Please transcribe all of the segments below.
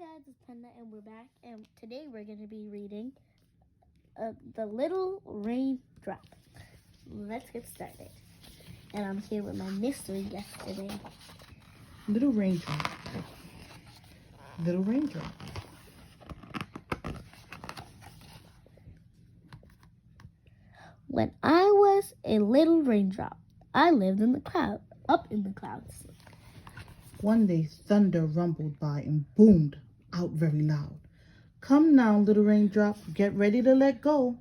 guys, it's Penda and we're back, and today we're going to be reading The Little Raindrop. Let's get started. And I'm here with my mystery guest today. Little raindrop. Little raindrop. When I was a little raindrop, I lived in the cloud, up in the clouds. One day thunder rumbled by and boomed out very loud. Come now, little raindrop, get ready to let go.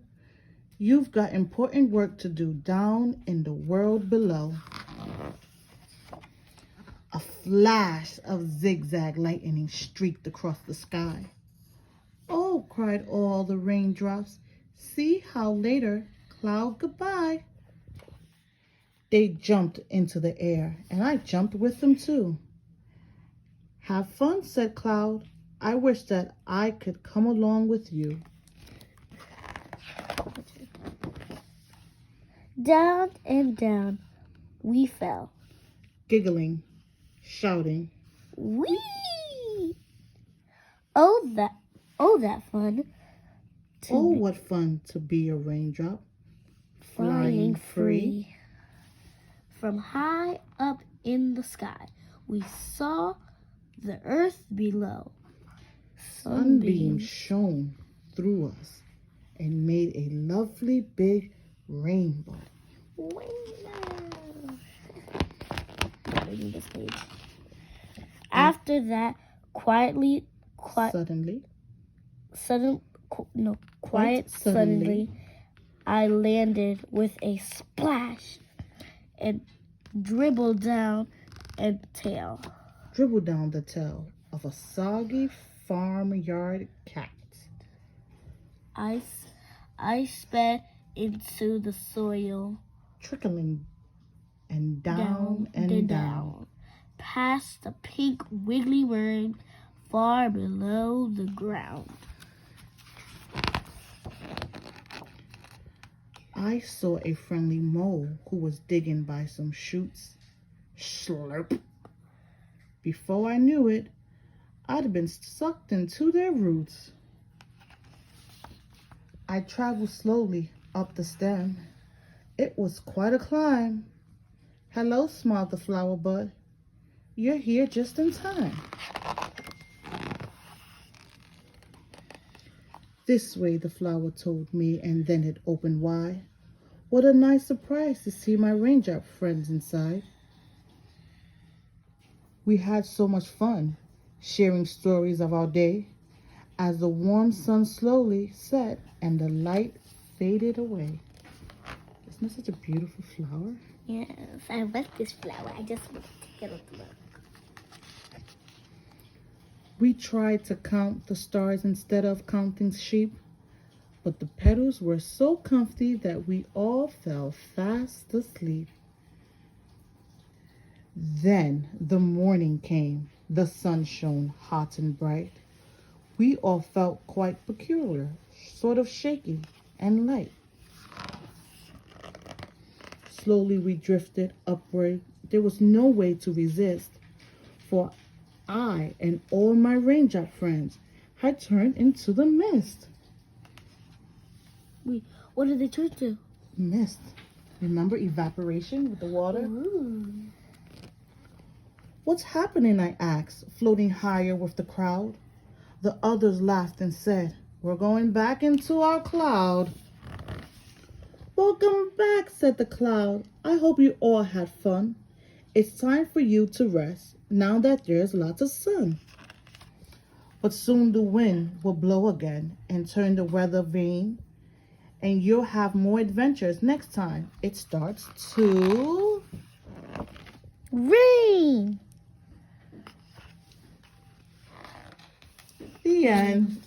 You've got important work to do down in the world below. A flash of zigzag lightning streaked across the sky. Oh, cried all the raindrops, see how later, cloud goodbye. They jumped into the air, and I jumped with them too. Have fun, said Cloud. I wish that I could come along with you. Down and down we fell. Giggling, shouting. Whee! Oh, that fun. Oh, what fun to be a raindrop. Flying free. From high up in the sky, we saw the earth below. Sunbeams shone through us and made a lovely big rainbow. Reading this page. After that, quietly, Suddenly, I landed with a splash and dribbled down the tail of a soggy farmyard cat. I sped into the soil, trickling and down, past the pink wiggly worm far below the ground. I saw a friendly mole who was digging by some shoots. Slurp. Before I knew it, I'd been sucked into their roots. I traveled slowly up the stem. It was quite a climb. Hello, smiled the flower bud. You're here just in time. This way, the flower told me, and then it opened wide. What a nice surprise to see my raindrop friends inside. We had so much fun, sharing stories of our day, as the warm sun slowly set and the light faded away. Isn't this such a beautiful flower? Yes, I love this flower. I just want to take a look. We tried to count the stars instead of counting sheep, but the petals were so comfy that we all fell fast asleep. Then the morning came. The sun shone hot and bright. We all felt quite peculiar, sort of shaky and light. Slowly we drifted upward. There was no way to resist, for I and all my raindrop friends had turned into the mist. Wait, what did they turn to? Mist. Remember evaporation with the water? Ooh. What's happening, I asked, floating higher with the crowd. The others laughed and said, we're going back into our cloud. Welcome back, said the cloud. I hope you all had fun. It's time for you to rest now that there's lots of sun. But soon the wind will blow again and turn the weather vain, and you'll have more adventures next time it starts to rain. The end.